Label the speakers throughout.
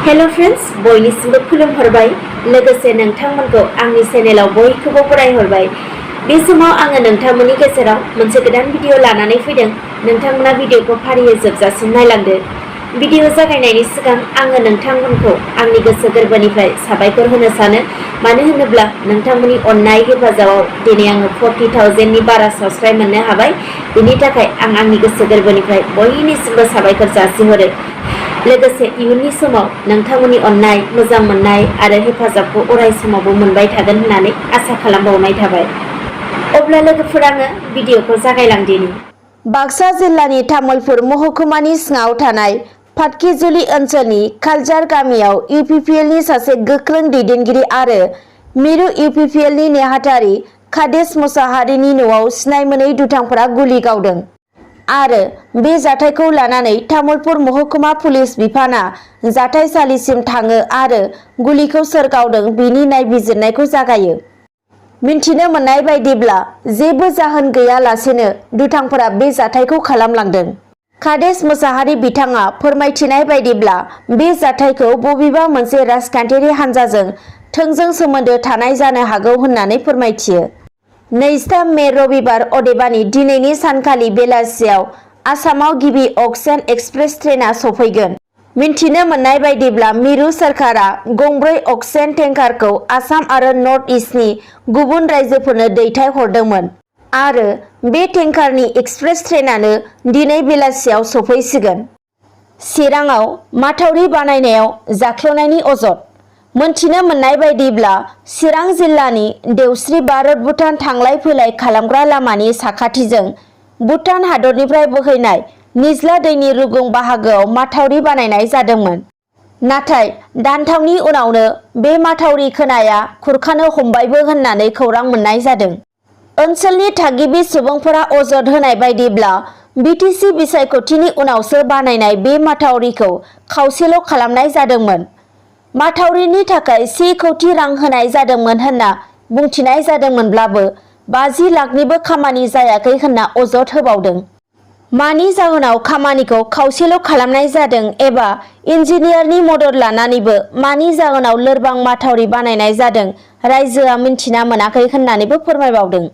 Speaker 1: Hello friends बयनिसिमबो खुलुमहरबाय लोगोसे नोंथांमोनखौ आंनि चेनेलाव बयखौबो बरायहरबाय। बे समाव आङो नोंथांमोननि गेजेराव मोनसे गोदान भिडिअ लानानै फैदों। नोंथांमोना भिडिअखौ फारियै जोबजासिम नायलांदो। भिडिअ जागायनायनि सिगां आङो नोंथांमोनखौ आंनि गोसो गोरबोनिफ्राय साबायखर होनो सानो। मानो होनोब्ला नोंथांमोननि अननाय हेफाजाबाव दिनै आङो 40,000 नि बारा साबस्क्राइब मोननो हाबाय। बेनि थाखाय आं आंनि गोसो गोरबोनिफ्राय बयनिसिमबो साबायखर जासिहरो। लोगोसे इयुननि समाव नोंथांमोननि अननाय मोजां मोननाय आरो हेफाजाबखौ अराय समावबो मोनबाय थागोन होननानै आसा खालामबावनाय थाबाय। अब्ला लोगोफोर आङो भिडिअखौ जागायलांदिनि। बाक्सा जिल्लानि तामुलपुर महकुमानि सिङाव थानाय फाटकिजुलि ओनसोलनि खालजार गामियाव इउपिपिएलनि सासे गोख्रों दैदेनगिरि आरो मिरु इउपिपिएलनि नेहाथारि कादेश मुसाहारिनि न'आव सिनाय मोनै दुथांफोरा गुलि गावदों आरो बे जाथायखौ लानानै तामुलपुर महकुमा पुलिस बिफाना जाथायसालिसिम थाङो आरो गुलिखौ सोर गावदों बेनि नायबिजिरनायखौ जागायो। मिन्थिनो मोननाय बायदिब्ला जेबो जाहोन गैयालासेनो दुथांफोरा बे जाथायखौ खालामलांदों। कादेश मुसाहारि बिथाङा फोरमायथिनाय बायदिब्ला बे जाथायखौ बबेबा मोनसे राजखान्थियारि हान्जाजों थोंजों सोमोन्दो थानाय जानो हागौ होननानै फोरमायथियो। 23 मे रबिबार अदेबानि दिनैनि सानखालि बेलासियाव आसामाव गिबि अक्सिजेन एक्सप्रेस ट्रेनआ सफैगोन। मिन्थिनो मोननाय बायदिब्ला मिरु सोरखारा गंब्रै अक्सिजेन टेंकारखौ आसाम आरो नर्थ इस्टनि गुबुन रायजोफोरनो दैथाय हरदोंमोन आरो बे टेंकारनि एक्सप्रेस ट्रेनानो दिनै बेलासियाव सफैसिगोन। चिराङाव माथावरि बानायनायाव जाख्ल'नायनि अजद। मोनथिनो मोननाय बायदिब्ला चिरां जिल्लानि देवस्रि भारत भुटान थांलाय फैलाय खालामग्रा लामानि साखाथिजों भुटान हादरनिफ्राय बोहैनाय निज्ला दैनि रुगुं बाहागोआव माथावरि बानायनाय जादोंमोन। नाथाय दानथामनि उनावनो बे माथावरि खोनाया खुरखानो हमबायबो होननानै खौरां मोननाय जादों। ओनसोलनि थागिबि सुबुंफोरा अजद होनाय बायदिब्ला बिटिसि बिसायख'थिनि उनावसो बानायनाय बे माथावरिखौ खावसेल' खालामनाय जादोंमोन। माथावरिनि थाखाय 1 कौटि रां होनाय जादोंमोन होनना बुंथिनाय जादोंमोनब्लाबो 50 लाखनिबो खामानि जायाखै होनना अजद होबावदों। मानि जाहोनाव खामानिखौ खावसेल' खालामनाय जादों एबा इन्जिनियारनि मदद लानानैबो मानि जाहोनाव लोरबां माथावरि बानायनाय जादों रायजोआ मिन्थिना मोनाखै होननानैबो फोरमायबावदों।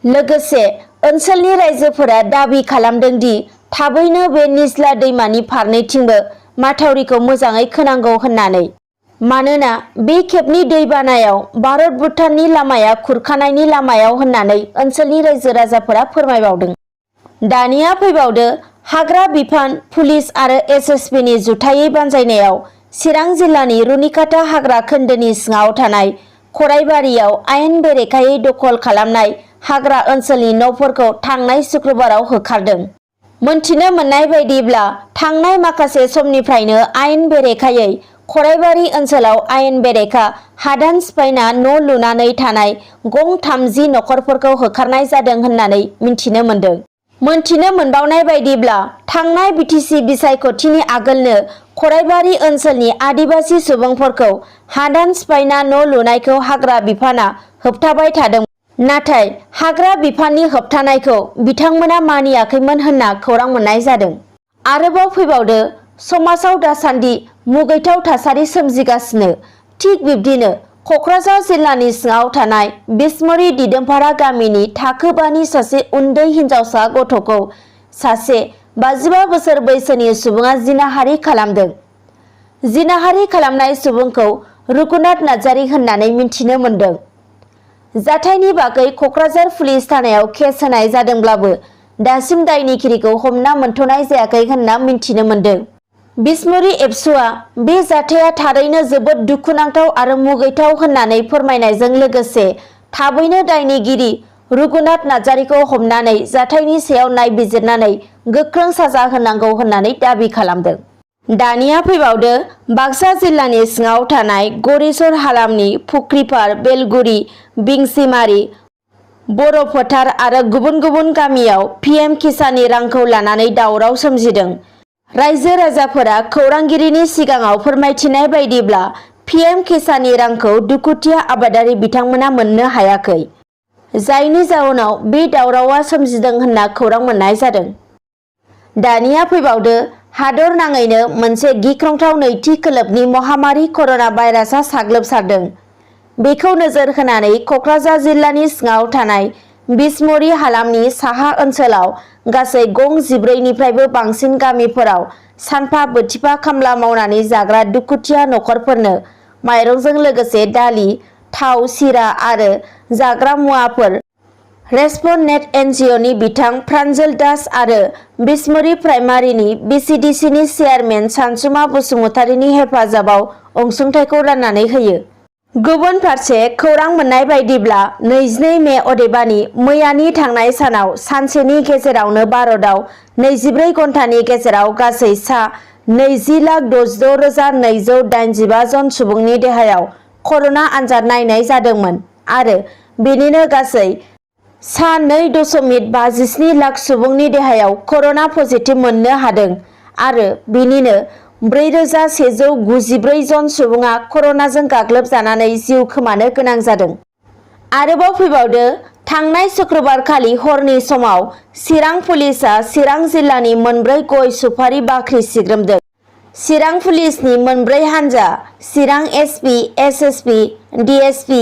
Speaker 1: लोगोसे ओनसोलनि रायजोफोरा दाबि खालामदों दि थाबैनो बे निज्ला दैमानि फारनैथिंबो माथावरिखौ मोजाङै खोनांगौ होननानै। मानोना बे खेबनि दैबानायाव भारत भुटाननि लामाया खुरखानायनि लामायाव होननानै ओनसोलनि रायजो राजाफोरा फोरमायबावदों। दानिया फैबावदो हाग्रा बिफान पुलिस आरो एसएसबिनि जुथायै बानजायनायाव चिरां जिल्लानि रुनिकाटा हाग्रा खोन्दोनि सिङाव थानाय खराइबारियाव आयेन बेरेखायै दखल खालामनाय हाग्रा ओनसोलनि न'फोरखौ थांनाय शुक्रबाराव होखारदों। मोनथिनो मोननाय बायदिब्ला थांनाय माखासे समनिफ्रायनो आयेन बेरेखायै खराइबारि ओनसोलाव आयेन बेरेखा हादान सिफायना न' लुनानै थानाय गं 30 नखरफोरखौ होखारनाय जादों होननानै मिन्थिनो मोनदों। मोनथिनो मोनबावनाय बायदिब्ला थांनाय बिटिसि बिसायख'थिनि आगोलनो खराइबारि ओनसोलनि आदिबासि सुबुंफोरखौ हादान सिफायना न' लुनायखौ हाग्रा बिफाना होबथाबाय थादों। नाथाय हाग्रा बिफाननि होबथानायखौ बिथांमोना मानियाखैमोन होनना खौरां मोननाय जादों। आरोबाव फैबावदो समाजाव दासान्दि मुगैथाव थासारि सोमजिगासिनो। थिग बिब्दिनो क'क्राझार जिल्लानि सिङाव थानाय बिसमुरि दिदोमपारा गामिनि थाखो 5 नि सासे उन्दै हिनजावसा गथ'खौ सासे 55 बोसोर बैसोनि सुबुङा जिनाहारि खालामदों। जिनाहारि खालामनाय सुबुंखौ रुगुनाथ नार्जारी होननानै मिन्थिनो मोनदों। जाथायनि बागै क'क्राझार पुलिस थानायाव केस होनाय जादोंब्लाबो दासिम दायनिगिरिखौ हमना मोनथ'नाय जायाखै होनना मिन्थिनो मोनदों। बिसमुरि एबसुआ बे जाथाया थारैनो जोबोद दुखुनांथाव आरो मुगैथाव होननानै फोरमायनायजों लोगोसे थाबैनो दायनिगिरि रुगुनाथ नार्जारीखौ हमनानै जाथायनि सायाव नायबिजिरनानै गोख्रों साजा होनांगौ होननानै दाबि खालामदों। दानिया फैबावदो बाक्सा जिल्लानि सिङाव थानाय गरेस्वर हालामनि फुख्रिपार बेलगुरि बिंसिमारि बर' फोथार आरो गुबुन गुबुन गामियाव पिएम किसाननि रांखौ लानानै दावराव सोमजिदों। रायजो राजाफोरा खौरांगिरिनि सिगाङाव फोरमायथिनाय बायदिब्ला पिएम किसाननि रांखौ दुखुथिया आबादारि बिथांमोना मोननो हायाखै। जायनि जाउनाव बे दावरावआ सोमजिदों होनना खौरां मोननाय जादों। दानिया फैबावदो हादर नाङैनो मोनसे गिख्रंथाव नैथि खोलोबनि महामारि कर'ना भाइरासआ साग्लोबसारदों। बेखौ नोजोर होनानै क'क्राझार जिल्लानि सिङाव थानाय बिसमुरि हालामनि साहा ओनसोलाव गासै गं 14निफ्रायबो बांसिन गामिफोराव सानफा बोथिफा खामला मावनानै जाग्रा दुखुथिया नखरफोरनो माइरंजों लोगोसे दालि, थाव, सिरा आरो जाग्रा मुवाफोर रेसपन्डेन्ट एनजिअनि बिथां प्रान्जल दास आरो बिसमुरि प्राइमारिनि बिसिडिसिनि चेयारमेन सानसुमा बसुमतारीनि हेफाजाबाव अनसुंथाइखौ राननानै होयो। गुबुन फारसे खौरां मोननाय बायदिब्ला 22 मे अदेबानि मैयानि थांनाय सानाव सानसेनि गेजेरावनो भारतआव 24 घन्टानि गेजेराव गासै सा 20,66,285 जन सुबुंनि देहायाव कर'ना आनजाद नायनाय जादोंमोन आरो बेनिनो गासै सा 2.57 लाख सुबुंनि देहायाव कर'ना पजिटिभ मोननो हादों आरो बेनिनो 4,194 जन सुबुङा कर'नाजों गाग्लोबजानानै जिउ खोमानो गोनां जादों। आरोबाव फैबावदो, थांनाय शुक्रबारखालि हरनि समाव चिरां पुलिसआ चिरां जिल्लानि मोनब्रै गय सुफारि बाख्रि सिग्रोमदों। चिरां पुलिसनि मोनब्रै हानजा चिरां एसपि, एसएसपि, डिएसपि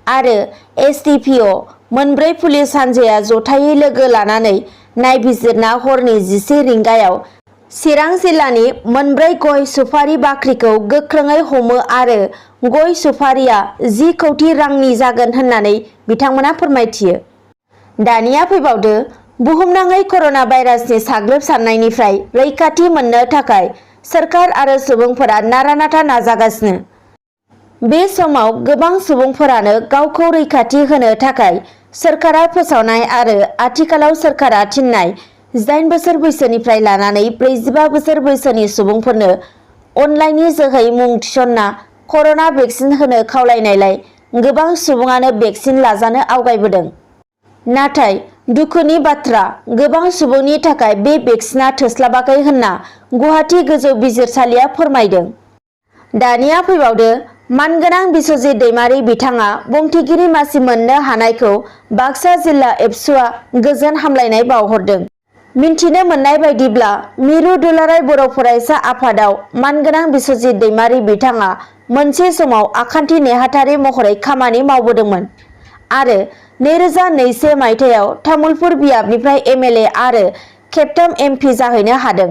Speaker 1: आरो एसडिपिअ मोनब्रै पुलिस हानजाया जथायै लोगो लानानै नायबिजिरना हरनि 11 रिंगायाव चिरां जिल्लानि मोनब्रै गय सुफारि बाख्रिखौ गोख्रोङै हमो आरो गय सुफारिया 10 कौटि रांनि जागोन होननानै बिथांमोना फोरमायथियो। दानिया फैबावदो, बुहुमनाङै कर'ना भाइरासनि साग्लोबसारनायनिफ्राय रैखाथि मोननो थाखाय सोरखार आरो सुबुंफोरा नारा-नाथा नाजागासिनो। बे समाव गोबां सुबुंफोरानो गावखौ रैखाथि होनो थाखाय सोरखारा फोसावनाय आरो आथिखालाव सोरखारा थिननाय 18 बोसोर बैसोनिफ्राय लानानै 45 बोसोर बैसोनि सुबुंफोरनो अनलाइननि जोहै मुं थिसनना कर'ना भेक्सिन होनो खावलायनायलाय गोबां सुबुङानो भेक्सिन लाजानो आवगायबोदों। नाथाय दुखुनि बाथ्रा, गोबां सुबुंनि थाखाय बे भेक्सिना थोस्लाबाखै होनना गुवाहाटी गोजौ बिजिरसालिया फोरमायदों। दानिया फैबावदो, मानगोनां बिस्वजित दैमारि बिथाङा बुंथिगिरि मासि मोननो हानायखौ बाक्सा जिल्ला एबसुआ गोजोन हामलायनाय बावहरदों। मिन्थिनो मोननाय बायदिब्ला मिरु दुलाराय बर' फरायसा आफादाव मानगोनां बिस्वजित दैमारि बिथाङा मोनसे समाव आखान्थि नेहाथारि महरै खामानि मावबोदोंमोन आरो 2021 मायथाइयाव तामुलपुर बियाबनिफ्राय एमएलए आरो खेबथाम एमपि जाहैनो हादों।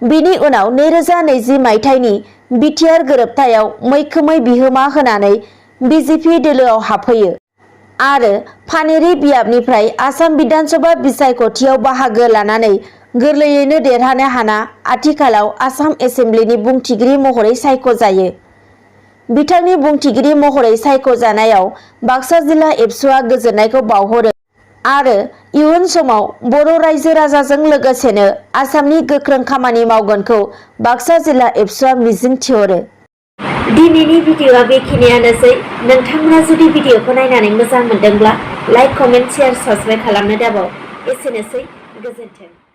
Speaker 1: बिनि उनाव 2020 मायथाइनि बिटिआर गोरोबथायाव मैखोमै बिहोमा होनानै बिजेपि दोलोआव हाबफैयो आरो पानेरि बियाबनिफ्राय आसाम बिधानसभा बिसायख'थियाव बाहागो लानानै गोरलैयैनो देरहानो हाना आथिखालाव आसाम एसेम्ब्लिनि बुंथिगिरि महरै सायख'जायो। बिथांनि बुंथिगिरि महरै सायख'जानायाव बाक्सा जिल्ला एबसुआ गोजोननायखौ बावहरो आरो इयुन समाव बर' रायजो राजाजों लोगोसेनो आसामनि गोख्रों खामानि मावगोनखौ बाक्सा जिल्ला एबसुआ मिजिं थिहरो। दिनैनि भिडिअआ बेखिनियानोसै। नोंथांमोना जुदि भिडिअखौ नायनानै मोजां मोनदोंब्ला लाइक, कमेन्ट, शेयार, साबस्क्राइब खालामनो दाबाव। एसेनोसै, गोजोन्थों।